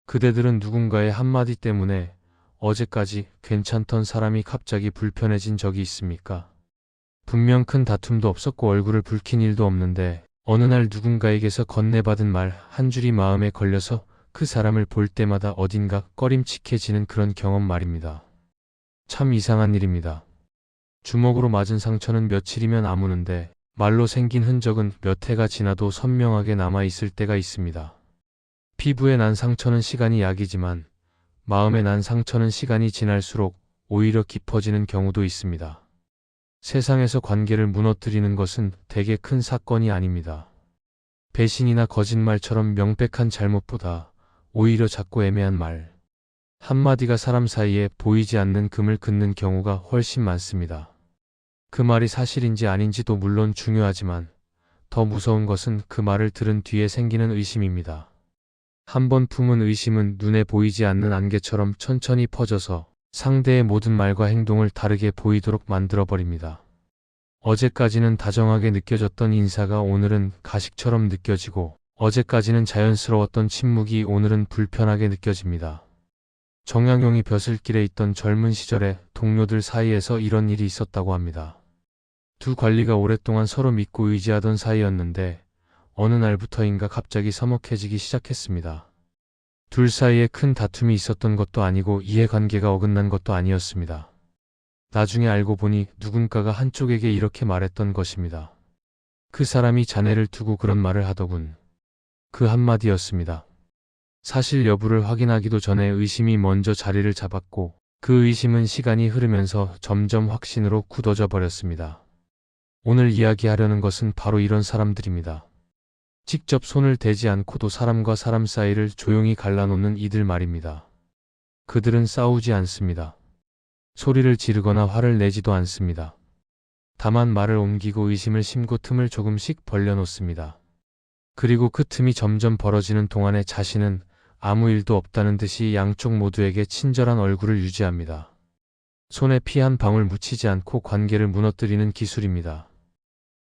그대들은 누군가의 한마디 때문에 어제까지 괜찮던 사람이 갑자기 불편해진 적이 있습니까? 분명 큰 다툼도 없었고 얼굴을 붉힌 일도 없는데 어느 날 누군가에게서 건네받은 말 한 줄이 마음에 걸려서 그 사람을 볼 때마다 어딘가 꺼림칙해지는 그런 경험 말입니다. 참 이상한 일입니다. 주먹으로 맞은 상처는 며칠이면 아무는데 말로 생긴 흔적은 몇 해가 지나도 선명하게 남아 있을 때가 있습니다. 피부에 난 상처는 시간이 약이지만 마음에 난 상처는 시간이 지날수록 오히려 깊어지는 경우도 있습니다. 세상에서 관계를 무너뜨리는 것은 대개 큰 사건이 아닙니다. 배신이나 거짓말처럼 명백한 잘못보다 오히려 작고 애매한 말 한마디가 사람 사이에 보이지 않는 금을 긋는 경우가 훨씬 많습니다. 그 말이 사실인지 아닌지도 물론 중요하지만 더 무서운 것은 그 말을 들은 뒤에 생기는 의심입니다. 한번 품은 의심은 눈에 보이지 않는 안개처럼 천천히 퍼져서 상대의 모든 말과 행동을 다르게 보이도록 만들어버립니다. 어제까지는 다정하게 느껴졌던 인사가 오늘은 가식처럼 느껴지고 어제까지는 자연스러웠던 침묵이 오늘은 불편하게 느껴집니다. 정약용이 벼슬길에 있던 젊은 시절에 동료들 사이에서 이런 일이 있었다고 합니다. 두 관리가 오랫동안 서로 믿고 의지하던 사이였는데 어느 날부터인가 갑자기 서먹해지기 시작했습니다. 둘 사이에 큰 다툼이 있었던 것도 아니고 이해관계가 어긋난 것도 아니었습니다. 나중에 알고 보니 누군가가 한쪽에게 이렇게 말했던 것입니다. 그 사람이 자네를 두고 그런 말을 하더군. 그 한마디였습니다. 사실 여부를 확인하기도 전에 의심이 먼저 자리를 잡았고 그 의심은 시간이 흐르면서 점점 확신으로 굳어져 버렸습니다. 오늘 이야기하려는 것은 바로 이런 사람들입니다. 직접 손을 대지 않고도 사람과 사람 사이를 조용히 갈라놓는 이들 말입니다. 그들은 싸우지 않습니다. 소리를 지르거나 화를 내지도 않습니다. 다만 말을 옮기고 의심을 심고 틈을 조금씩 벌려놓습니다. 그리고 그 틈이 점점 벌어지는 동안에 자신은 아무 일도 없다는 듯이 양쪽 모두에게 친절한 얼굴을 유지합니다. 손에 피 한 방울 묻히지 않고 관계를 무너뜨리는 기술입니다.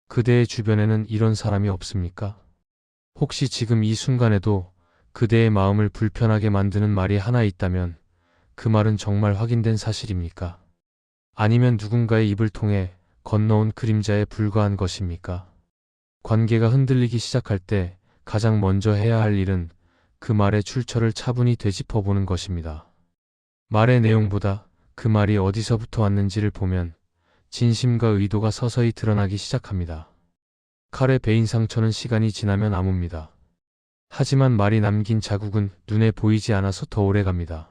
그대의 주변에는 이런 사람이 없습니까? 혹시 지금 이 순간에도 그대의 마음을 불편하게 만드는 말이 하나 있다면 그 말은 정말 확인된 사실입니까? 아니면 누군가의 입을 통해 건너온 그림자에 불과한 것입니까? 관계가 흔들리기 시작할 때 가장 먼저 해야 할 일은 그 말의 출처를 차분히 되짚어보는 것입니다. 말의 내용보다 그 말이 어디서부터 왔는지를 보면 진심과 의도가 서서히 드러나기 시작합니다. 칼에 베인 상처는 시간이 지나면 아뭅니다. 하지만 말이 남긴 자국은 눈에 보이지 않아서 더 오래갑니다.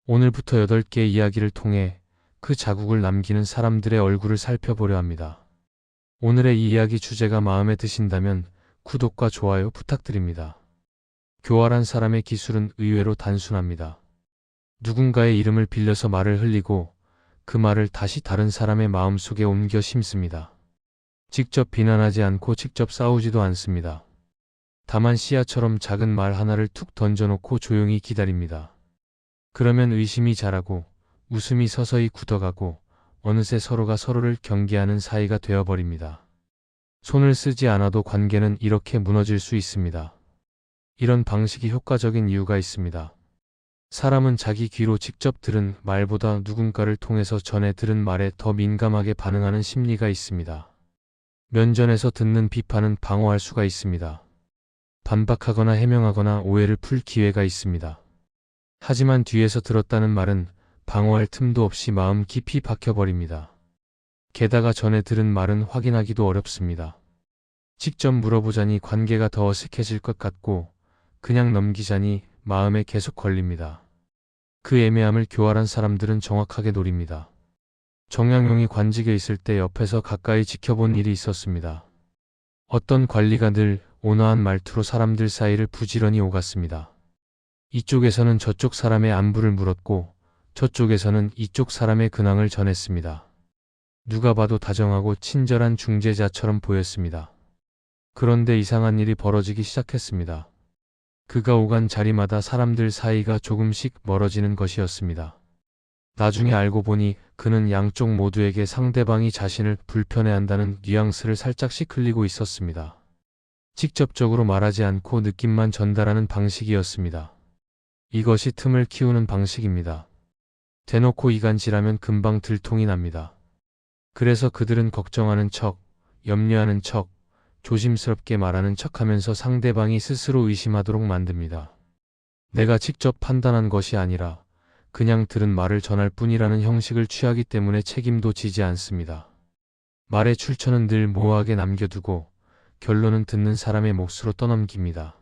오늘부터 8개의 이야기를 통해 그 자국을 남기는 사람들의 얼굴을 살펴보려 합니다. 오늘의 이 이야기 주제가 마음에 드신다면 구독과 좋아요 부탁드립니다. 교활한 사람의 기술은 의외로 단순합니다. 누군가의 이름을 빌려서 말을 흘리고 그 말을 다시 다른 사람의 마음속에 옮겨 심습니다. 직접 비난하지 않고 직접 싸우지도 않습니다. 다만 씨앗처럼 작은 말 하나를 툭 던져놓고 조용히 기다립니다. 그러면 의심이 자라고 웃음이 서서히 굳어가고 어느새 서로가 서로를 경계하는 사이가 되어버립니다. 손을 쓰지 않아도 관계는 이렇게 무너질 수 있습니다. 이런 방식이 효과적인 이유가 있습니다. 사람은 자기 귀로 직접 들은 말보다 누군가를 통해서 전해 들은 말에 더 민감하게 반응하는 심리가 있습니다. 면전에서 듣는 비판은 방어할 수가 있습니다. 반박하거나 해명하거나 오해를 풀 기회가 있습니다. 하지만 뒤에서 들었다는 말은 방어할 틈도 없이 마음 깊이 박혀버립니다. 게다가 전에 들은 말은 확인하기도 어렵습니다. 직접 물어보자니 관계가 더 어색해질 것 같고 그냥 넘기자니 마음에 계속 걸립니다. 그 애매함을 교활한 사람들은 정확하게 노립니다. 정약용이 관직에 있을 때 옆에서 가까이 지켜본 일이 있었습니다. 어떤 관리가 늘 온화한 말투로 사람들 사이를 부지런히 오갔습니다. 이쪽에서는 저쪽 사람의 안부를 물었고 저쪽에서는 이쪽 사람의 근황을 전했습니다. 누가 봐도 다정하고 친절한 중재자처럼 보였습니다. 그런데 이상한 일이 벌어지기 시작했습니다. 그가 오간 자리마다 사람들 사이가 조금씩 멀어지는 것이었습니다. 나중에 알고 보니 그는 양쪽 모두에게 상대방이 자신을 불편해한다는 뉘앙스를 살짝씩 흘리고 있었습니다. 직접적으로 말하지 않고 느낌만 전달하는 방식이었습니다. 이것이 틈을 키우는 방식입니다. 대놓고 이간질하면 금방 들통이 납니다. 그래서 그들은 걱정하는 척, 염려하는 척, 조심스럽게 말하는 척하면서 상대방이 스스로 의심하도록 만듭니다. 내가 직접 판단한 것이 아니라 그냥 들은 말을 전할 뿐이라는 형식을 취하기 때문에 책임도 지지 않습니다. 말의 출처는 늘 모호하게 남겨두고 결론은 듣는 사람의 몫으로 떠넘깁니다.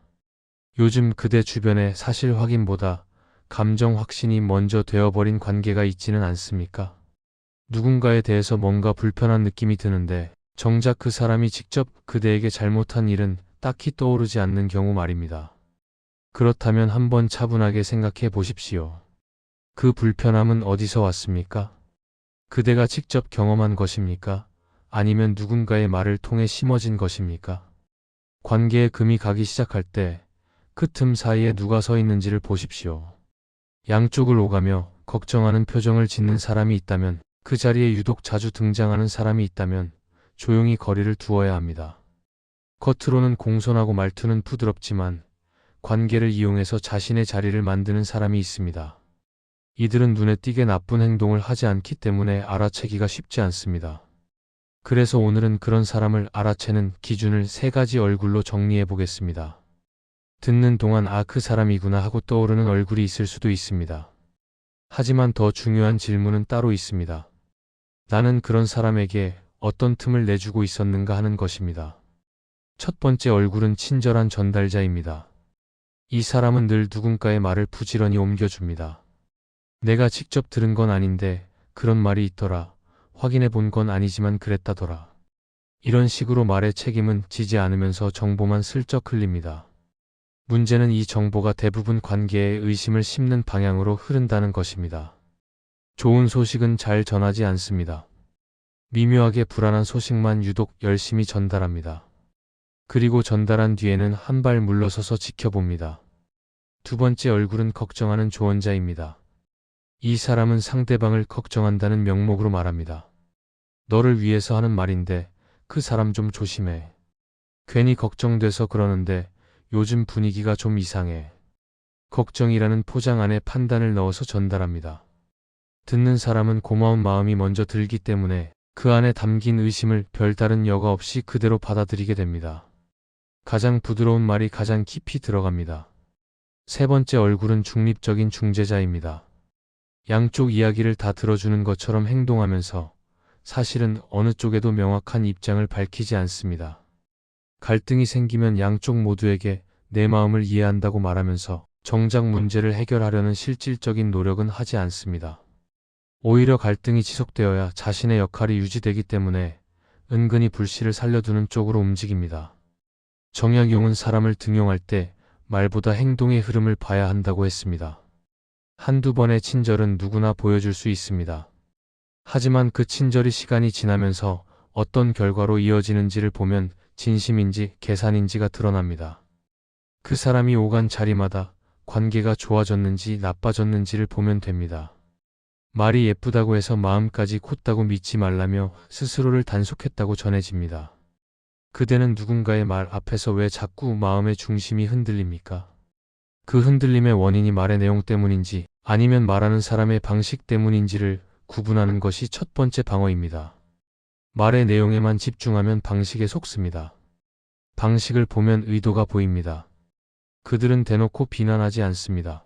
요즘 그대 주변에 사실 확인보다 감정 확신이 먼저 되어버린 관계가 있지는 않습니까? 누군가에 대해서 뭔가 불편한 느낌이 드는데 정작 그 사람이 직접 그대에게 잘못한 일은 딱히 떠오르지 않는 경우 말입니다. 그렇다면 한번 차분하게 생각해 보십시오. 그 불편함은 어디서 왔습니까? 그대가 직접 경험한 것입니까? 아니면 누군가의 말을 통해 심어진 것입니까? 관계에 금이 가기 시작할 때 그 틈 사이에 누가 서 있는지를 보십시오. 양쪽을 오가며 걱정하는 표정을 짓는 사람이 있다면, 그 자리에 유독 자주 등장하는 사람이 있다면 조용히 거리를 두어야 합니다. 겉으로는 공손하고 말투는 부드럽지만 관계를 이용해서 자신의 자리를 만드는 사람이 있습니다. 이들은 눈에 띄게 나쁜 행동을 하지 않기 때문에 알아채기가 쉽지 않습니다. 그래서 오늘은 그런 사람을 알아채는 기준을 3가지 얼굴로 정리해 보겠습니다. 듣는 동안 그 사람이구나 하고 떠오르는 얼굴이 있을 수도 있습니다. 하지만 더 중요한 질문은 따로 있습니다. 나는 그런 사람에게 어떤 틈을 내주고 있었는가 하는 것입니다. 첫 번째 얼굴은 친절한 전달자입니다. 이 사람은 늘 누군가의 말을 부지런히 옮겨줍니다. 내가 직접 들은 건 아닌데 그런 말이 있더라. 확인해 본 건 아니지만 그랬다더라. 이런 식으로 말의 책임은 지지 않으면서 정보만 슬쩍 흘립니다. 문제는 이 정보가 대부분 관계에 의심을 심는 방향으로 흐른다는 것입니다. 좋은 소식은 잘 전하지 않습니다. 미묘하게 불안한 소식만 유독 열심히 전달합니다. 그리고 전달한 뒤에는 한 발 물러서서 지켜봅니다. 두 번째 얼굴은 걱정하는 조언자입니다. 이 사람은 상대방을 걱정한다는 명목으로 말합니다. 너를 위해서 하는 말인데 그 사람 좀 조심해. 괜히 걱정돼서 그러는데 요즘 분위기가 좀 이상해. 걱정이라는 포장 안에 판단을 넣어서 전달합니다. 듣는 사람은 고마운 마음이 먼저 들기 때문에 그 안에 담긴 의심을 별다른 여과 없이 그대로 받아들이게 됩니다. 가장 부드러운 말이 가장 깊이 들어갑니다. 세 번째 얼굴은 중립적인 중재자입니다. 양쪽 이야기를 다 들어주는 것처럼 행동하면서 사실은 어느 쪽에도 명확한 입장을 밝히지 않습니다. 갈등이 생기면 양쪽 모두에게 내 마음을 이해한다고 말하면서 정작 문제를 해결하려는 실질적인 노력은 하지 않습니다. 오히려 갈등이 지속되어야 자신의 역할이 유지되기 때문에 은근히 불씨를 살려두는 쪽으로 움직입니다. 정약용은 사람을 등용할 때 말보다 행동의 흐름을 봐야 한다고 했습니다. 한두 번의 친절은 누구나 보여줄 수 있습니다. 하지만 그 친절이 시간이 지나면서 어떤 결과로 이어지는지를 보면 진심인지 계산인지가 드러납니다. 그 사람이 오간 자리마다 관계가 좋아졌는지 나빠졌는지를 보면 됩니다. 말이 예쁘다고 해서 마음까지 컸다고 믿지 말라며 스스로를 단속했다고 전해집니다. 그대는 누군가의 말 앞에서 왜 자꾸 마음의 중심이 흔들립니까? 그 흔들림의 원인이 말의 내용 때문인지 아니면 말하는 사람의 방식 때문인지를 구분하는 것이 첫 번째 방어입니다. 말의 내용에만 집중하면 방식에 속습니다. 방식을 보면 의도가 보입니다. 그들은 대놓고 비난하지 않습니다.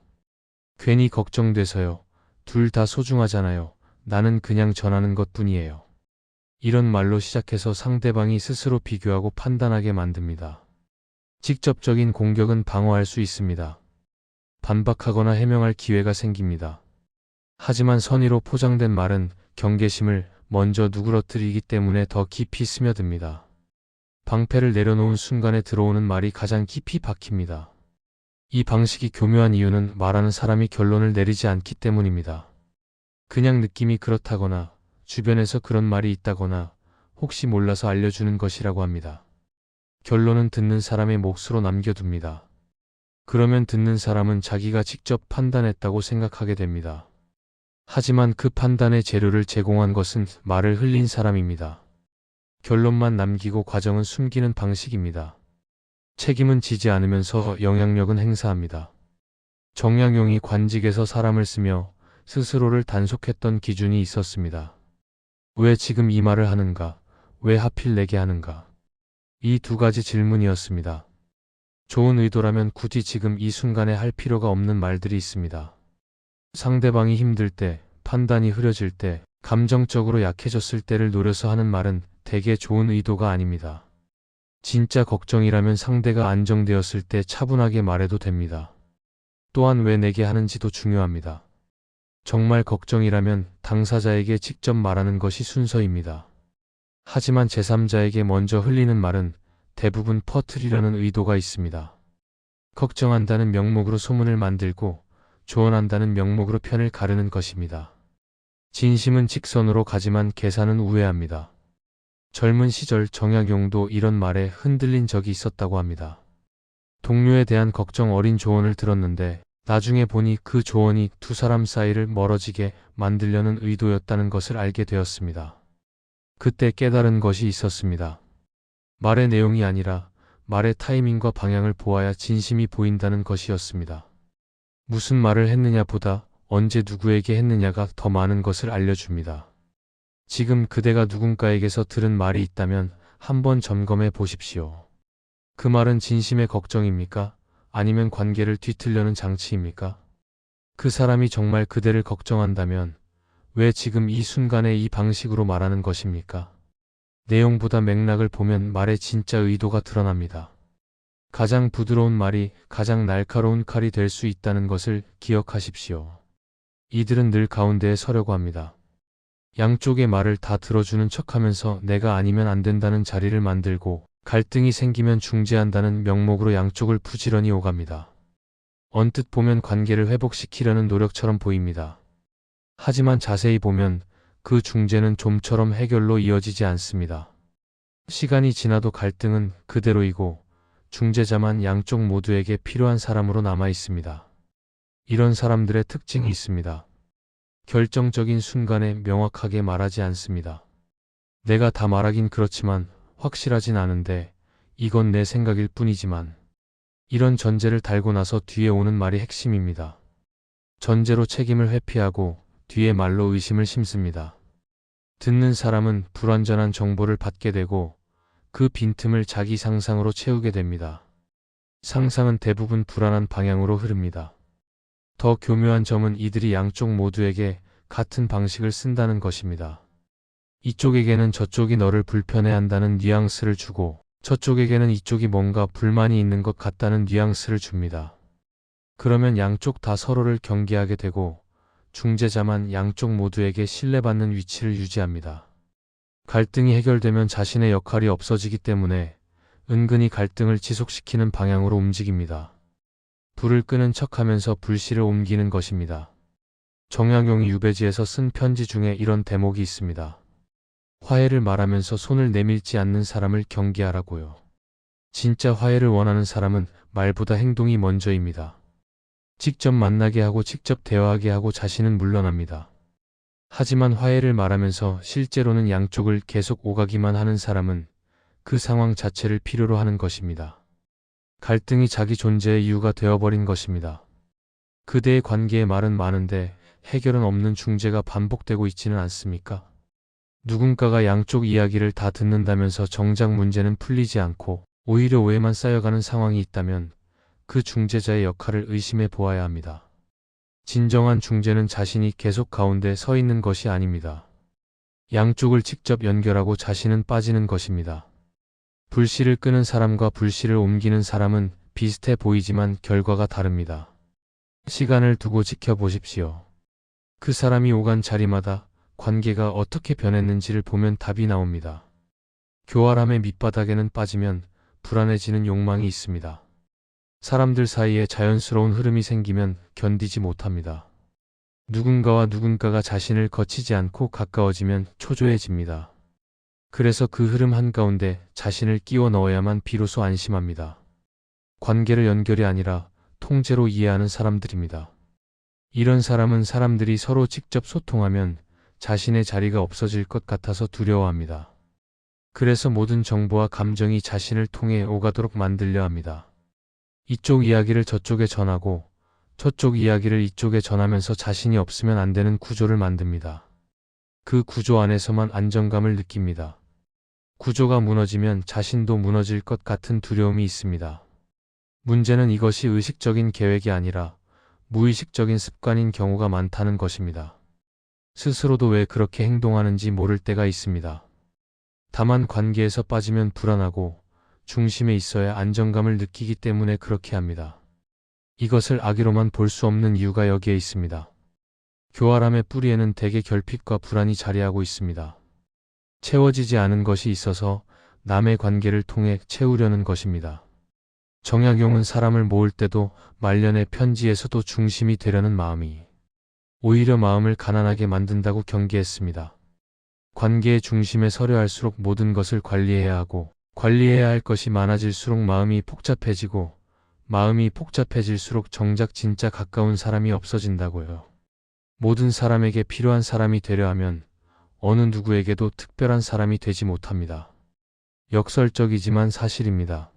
괜히 걱정돼서요. 둘 다 소중하잖아요. 나는 그냥 전하는 것뿐이에요. 이런 말로 시작해서 상대방이 스스로 비교하고 판단하게 만듭니다. 직접적인 공격은 방어할 수 있습니다. 반박하거나 해명할 기회가 생깁니다. 하지만 선의로 포장된 말은 경계심을 먼저 누그러뜨리기 때문에 더 깊이 스며듭니다. 방패를 내려놓은 순간에 들어오는 말이 가장 깊이 박힙니다. 이 방식이 교묘한 이유는 말하는 사람이 결론을 내리지 않기 때문입니다. 그냥 느낌이 그렇다거나 주변에서 그런 말이 있다거나 혹시 몰라서 알려주는 것이라고 합니다. 결론은 듣는 사람의 몫으로 남겨둡니다. 그러면 듣는 사람은 자기가 직접 판단했다고 생각하게 됩니다. 하지만 그 판단의 재료를 제공한 것은 말을 흘린 사람입니다. 결론만 남기고 과정은 숨기는 방식입니다. 책임은 지지 않으면서 영향력은 행사합니다. 정약용이 관직에서 사람을 쓰며 스스로를 단속했던 기준이 있었습니다. 왜 지금 이 말을 하는가? 왜 하필 내게 하는가? 이 두 가지 질문이었습니다. 좋은 의도라면 굳이 지금 이 순간에 할 필요가 없는 말들이 있습니다. 상대방이 힘들 때, 판단이 흐려질 때, 감정적으로 약해졌을 때를 노려서 하는 말은 대개 좋은 의도가 아닙니다. 진짜 걱정이라면 상대가 안정되었을 때 차분하게 말해도 됩니다. 또한 왜 내게 하는지도 중요합니다. 정말 걱정이라면 당사자에게 직접 말하는 것이 순서입니다. 하지만 제3자에게 먼저 흘리는 말은 대부분 퍼뜨리려는 의도가 있습니다. 걱정한다는 명목으로 소문을 만들고 조언한다는 명목으로 편을 가르는 것입니다. 진심은 직선으로 가지만 계산은 우회합니다. 젊은 시절 정약용도 이런 말에 흔들린 적이 있었다고 합니다. 동료에 대한 걱정 어린 조언을 들었는데 나중에 보니 그 조언이 두 사람 사이를 멀어지게 만들려는 의도였다는 것을 알게 되었습니다. 그때 깨달은 것이 있었습니다. 말의 내용이 아니라 말의 타이밍과 방향을 보아야 진심이 보인다는 것이었습니다. 무슨 말을 했느냐 보다 언제 누구에게 했느냐가 더 많은 것을 알려줍니다. 지금 그대가 누군가에게서 들은 말이 있다면 한번 점검해 보십시오. 그 말은 진심의 걱정입니까? 아니면 관계를 뒤틀려는 장치입니까? 그 사람이 정말 그대를 걱정한다면 왜 지금 이 순간에 이 방식으로 말하는 것입니까? 내용보다 맥락을 보면 말의 진짜 의도가 드러납니다. 가장 부드러운 말이 가장 날카로운 칼이 될 수 있다는 것을 기억하십시오. 이들은 늘 가운데에 서려고 합니다. 양쪽의 말을 다 들어주는 척하면서 내가 아니면 안 된다는 자리를 만들고 갈등이 생기면 중재한다는 명목으로 양쪽을 부지런히 오갑니다. 언뜻 보면 관계를 회복시키려는 노력처럼 보입니다. 하지만 자세히 보면 그 중재는 좀처럼 해결로 이어지지 않습니다. 시간이 지나도 갈등은 그대로이고 중재자만 양쪽 모두에게 필요한 사람으로 남아 있습니다. 이런 사람들의 특징이 있습니다. 결정적인 순간에 명확하게 말하지 않습니다. 내가 다 말하긴 그렇지만 확실하진 않은데 이건 내 생각일 뿐이지만 이런 전제를 달고 나서 뒤에 오는 말이 핵심입니다. 전제로 책임을 회피하고 뒤에 말로 의심을 심습니다. 듣는 사람은 불완전한 정보를 받게 되고 그 빈틈을 자기 상상으로 채우게 됩니다. 상상은 대부분 불안한 방향으로 흐릅니다. 더 교묘한 점은 이들이 양쪽 모두에게 같은 방식을 쓴다는 것입니다. 이쪽에게는 저쪽이 너를 불편해한다는 뉘앙스를 주고 저쪽에게는 이쪽이 뭔가 불만이 있는 것 같다는 뉘앙스를 줍니다. 그러면 양쪽 다 서로를 경계하게 되고 중재자만 양쪽 모두에게 신뢰받는 위치를 유지합니다. 갈등이 해결되면 자신의 역할이 없어지기 때문에 은근히 갈등을 지속시키는 방향으로 움직입니다. 불을 끄는 척하면서 불씨를 옮기는 것입니다. 정약용이 유배지에서 쓴 편지 중에 이런 대목이 있습니다. 화해를 말하면서 손을 내밀지 않는 사람을 경계하라고요. 진짜 화해를 원하는 사람은 말보다 행동이 먼저입니다. 직접 만나게 하고 직접 대화하게 하고 자신은 물러납니다. 하지만 화해를 말하면서 실제로는 양쪽을 계속 오가기만 하는 사람은 그 상황 자체를 필요로 하는 것입니다. 갈등이 자기 존재의 이유가 되어버린 것입니다. 그대의 관계에 말은 많은데 해결은 없는 중재가 반복되고 있지는 않습니까? 누군가가 양쪽 이야기를 다 듣는다면서 정작 문제는 풀리지 않고 오히려 오해만 쌓여가는 상황이 있다면 그 중재자의 역할을 의심해 보아야 합니다. 진정한 중재는 자신이 계속 가운데 서 있는 것이 아닙니다. 양쪽을 직접 연결하고 자신은 빠지는 것입니다. 불씨를 끄는 사람과 불씨를 옮기는 사람은 비슷해 보이지만 결과가 다릅니다. 시간을 두고 지켜보십시오. 그 사람이 오간 자리마다 관계가 어떻게 변했는지를 보면 답이 나옵니다. 교활함의 밑바닥에는 빠지면 불안해지는 욕망이 있습니다. 사람들 사이에 자연스러운 흐름이 생기면 견디지 못합니다. 누군가와 누군가가 자신을 거치지 않고 가까워지면 초조해집니다. 그래서 그 흐름 한가운데 자신을 끼워 넣어야만 비로소 안심합니다. 관계를 연결이 아니라 통제로 이해하는 사람들입니다. 이런 사람은 사람들이 서로 직접 소통하면 자신의 자리가 없어질 것 같아서 두려워합니다. 그래서 모든 정보와 감정이 자신을 통해 오가도록 만들려 합니다. 이쪽 이야기를 저쪽에 전하고 저쪽 이야기를 이쪽에 전하면서 자신이 없으면 안 되는 구조를 만듭니다. 그 구조 안에서만 안정감을 느낍니다. 구조가 무너지면 자신도 무너질 것 같은 두려움이 있습니다. 문제는 이것이 의식적인 계획이 아니라 무의식적인 습관인 경우가 많다는 것입니다. 스스로도 왜 그렇게 행동하는지 모를 때가 있습니다. 다만 관계에서 빠지면 불안하고 중심에 있어야 안정감을 느끼기 때문에 그렇게 합니다. 이것을 악의로만 볼 수 없는 이유가 여기에 있습니다. 교활함의 뿌리에는 대개 결핍과 불안이 자리하고 있습니다. 채워지지 않은 것이 있어서 남의 관계를 통해 채우려는 것입니다. 정약용은 사람을 모을 때도 말년의 편지에서도 중심이 되려는 마음이 오히려 마음을 가난하게 만든다고 경계했습니다. 관계의 중심에 서려 할수록 모든 것을 관리해야 하고 관리해야 할 것이 많아질수록 마음이 복잡해지고 마음이 복잡해질수록 정작 진짜 가까운 사람이 없어진다고요. 모든 사람에게 필요한 사람이 되려 하면 어느 누구에게도 특별한 사람이 되지 못합니다. 역설적이지만 사실입니다.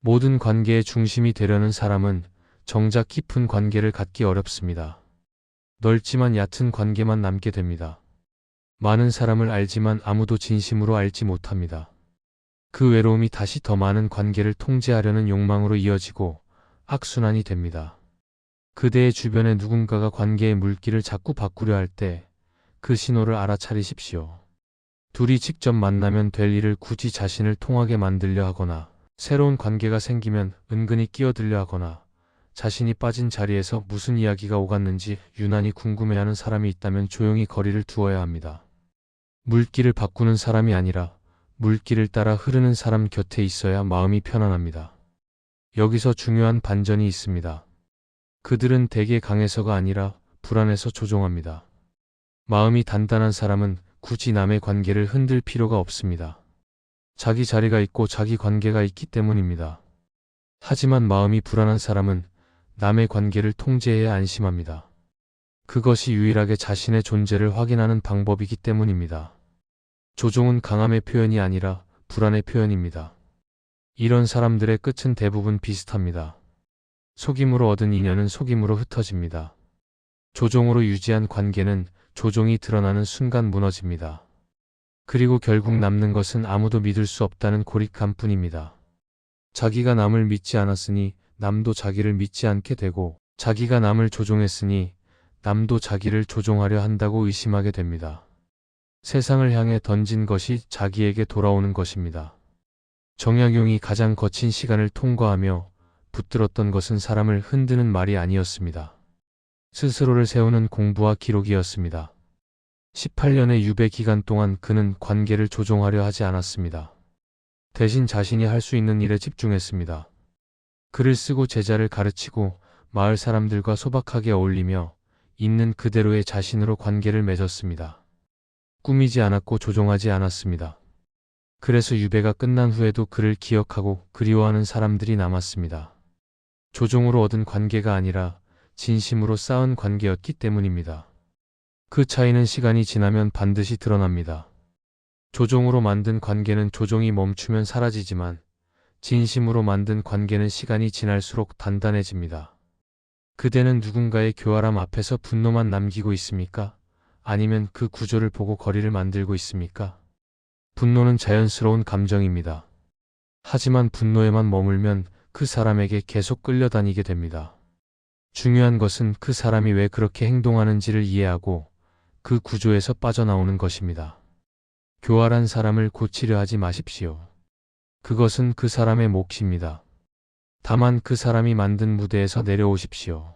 모든 관계의 중심이 되려는 사람은 정작 깊은 관계를 갖기 어렵습니다. 넓지만 얕은 관계만 남게 됩니다. 많은 사람을 알지만 아무도 진심으로 알지 못합니다. 그 외로움이 다시 더 많은 관계를 통제하려는 욕망으로 이어지고 악순환이 됩니다. 그대의 주변에 누군가가 관계의 물길을 자꾸 바꾸려 할 때 그 신호를 알아차리십시오. 둘이 직접 만나면 될 일을 굳이 자신을 통하게 만들려 하거나 새로운 관계가 생기면 은근히 끼어들려 하거나 자신이 빠진 자리에서 무슨 이야기가 오갔는지 유난히 궁금해하는 사람이 있다면 조용히 거리를 두어야 합니다. 물길을 바꾸는 사람이 아니라 물길을 따라 흐르는 사람 곁에 있어야 마음이 편안합니다. 여기서 중요한 반전이 있습니다. 그들은 대개 강해서가 아니라 불안해서 조종합니다. 마음이 단단한 사람은 굳이 남의 관계를 흔들 필요가 없습니다. 자기 자리가 있고 자기 관계가 있기 때문입니다. 하지만 마음이 불안한 사람은 남의 관계를 통제해야 안심합니다. 그것이 유일하게 자신의 존재를 확인하는 방법이기 때문입니다. 조종은 강함의 표현이 아니라 불안의 표현입니다. 이런 사람들의 끝은 대부분 비슷합니다. 속임으로 얻은 인연은 속임으로 흩어집니다. 조종으로 유지한 관계는 조종이 드러나는 순간 무너집니다. 그리고 결국 남는 것은 아무도 믿을 수 없다는 고립감뿐입니다. 자기가 남을 믿지 않았으니 남도 자기를 믿지 않게 되고 자기가 남을 조종했으니 남도 자기를 조종하려 한다고 의심하게 됩니다. 세상을 향해 던진 것이 자기에게 돌아오는 것입니다. 정약용이 가장 거친 시간을 통과하며 붙들었던 것은 사람을 흔드는 말이 아니었습니다. 스스로를 세우는 공부와 기록이었습니다. 18년의 유배 기간 동안 그는 관계를 조종하려 하지 않았습니다. 대신 자신이 할 수 있는 일에 집중했습니다. 글을 쓰고 제자를 가르치고 마을 사람들과 소박하게 어울리며 있는 그대로의 자신으로 관계를 맺었습니다. 꾸미지 않았고 조종하지 않았습니다. 그래서 유배가 끝난 후에도 그를 기억하고 그리워하는 사람들이 남았습니다. 조종으로 얻은 관계가 아니라 진심으로 쌓은 관계였기 때문입니다. 그 차이는 시간이 지나면 반드시 드러납니다. 조종으로 만든 관계는 조종이 멈추면 사라지지만 진심으로 만든 관계는 시간이 지날수록 단단해집니다. 그대는 누군가의 교활함 앞에서 분노만 남기고 있습니까? 아니면 그 구조를 보고 거리를 만들고 있습니까? 분노는 자연스러운 감정입니다. 하지만 분노에만 머물면 그 사람에게 계속 끌려다니게 됩니다. 중요한 것은 그 사람이 왜 그렇게 행동하는지를 이해하고 그 구조에서 빠져나오는 것입니다. 교활한 사람을 고치려 하지 마십시오. 그것은 그 사람의 몫입니다. 다만 그 사람이 만든 무대에서 내려오십시오.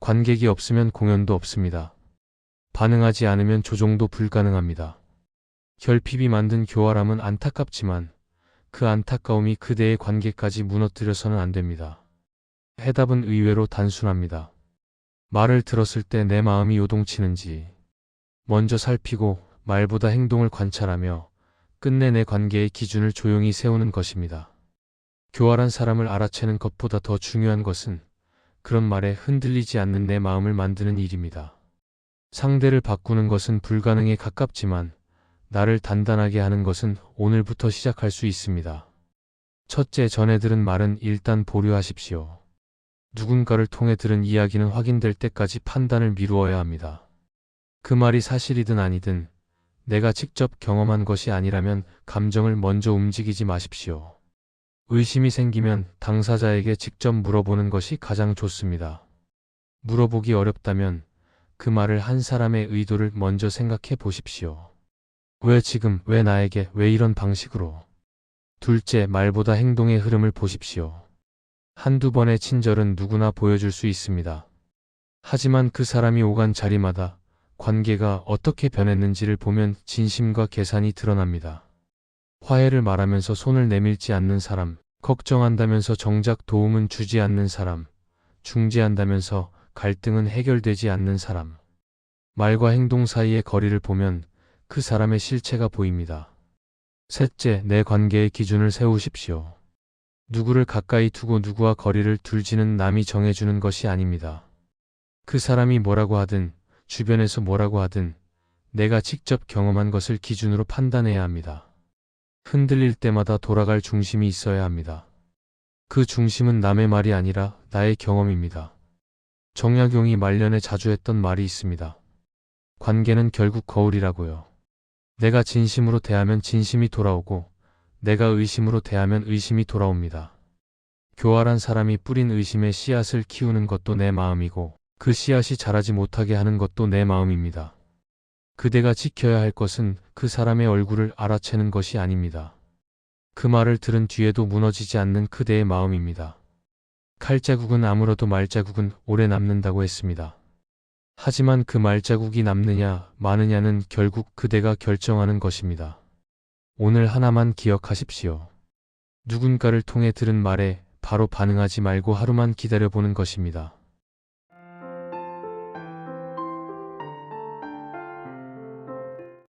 관객이 없으면 공연도 없습니다. 반응하지 않으면 조종도 불가능합니다. 결핍이 만든 교활함은 안타깝지만 그 안타까움이 그대의 관계까지 무너뜨려서는 안 됩니다. 해답은 의외로 단순합니다. 말을 들었을 때 내 마음이 요동치는지 먼저 살피고 말보다 행동을 관찰하며 끝내 내 관계의 기준을 조용히 세우는 것입니다. 교활한 사람을 알아채는 것보다 더 중요한 것은 그런 말에 흔들리지 않는 내 마음을 만드는 일입니다. 상대를 바꾸는 것은 불가능에 가깝지만 나를 단단하게 하는 것은 오늘부터 시작할 수 있습니다. 첫째, 전해 들은 말은 일단 보류하십시오. 누군가를 통해 들은 이야기는 확인될 때까지 판단을 미루어야 합니다. 그 말이 사실이든 아니든 내가 직접 경험한 것이 아니라면 감정을 먼저 움직이지 마십시오. 의심이 생기면 당사자에게 직접 물어보는 것이 가장 좋습니다. 물어보기 어렵다면 그 말을 한 사람의 의도를 먼저 생각해 보십시오. 왜 지금, 왜 나에게, 왜 이런 방식으로? 둘째, 말보다 행동의 흐름을 보십시오. 한두 번의 친절은 누구나 보여줄 수 있습니다. 하지만 그 사람이 오간 자리마다 관계가 어떻게 변했는지를 보면 진심과 계산이 드러납니다. 화해를 말하면서 손을 내밀지 않는 사람, 걱정한다면서 정작 도움은 주지 않는 사람, 중재한다면서 갈등은 해결되지 않는 사람. 말과 행동 사이의 거리를 보면 그 사람의 실체가 보입니다. 셋째, 내 관계의 기준을 세우십시오. 누구를 가까이 두고 누구와 거리를 둘지는 남이 정해주는 것이 아닙니다. 그 사람이 뭐라고 하든, 주변에서 뭐라고 하든 내가 직접 경험한 것을 기준으로 판단해야 합니다. 흔들릴 때마다 돌아갈 중심이 있어야 합니다. 그 중심은 남의 말이 아니라 나의 경험입니다. 정약용이 말년에 자주 했던 말이 있습니다. 관계는 결국 거울이라고요. 내가 진심으로 대하면 진심이 돌아오고 내가 의심으로 대하면 의심이 돌아옵니다. 교활한 사람이 뿌린 의심의 씨앗을 키우는 것도 내 마음이고 그 씨앗이 자라지 못하게 하는 것도 내 마음입니다. 그대가 지켜야 할 것은 그 사람의 얼굴을 알아채는 것이 아닙니다. 그 말을 들은 뒤에도 무너지지 않는 그대의 마음입니다. 칼자국은 아물어도 말자국은 오래 남는다고 했습니다. 하지만 그 말자국이 남느냐 마느냐는 결국 그대가 결정하는 것입니다. 오늘 하나만 기억하십시오. 누군가를 통해 들은 말에 바로 반응하지 말고 하루만 기다려보는 것입니다.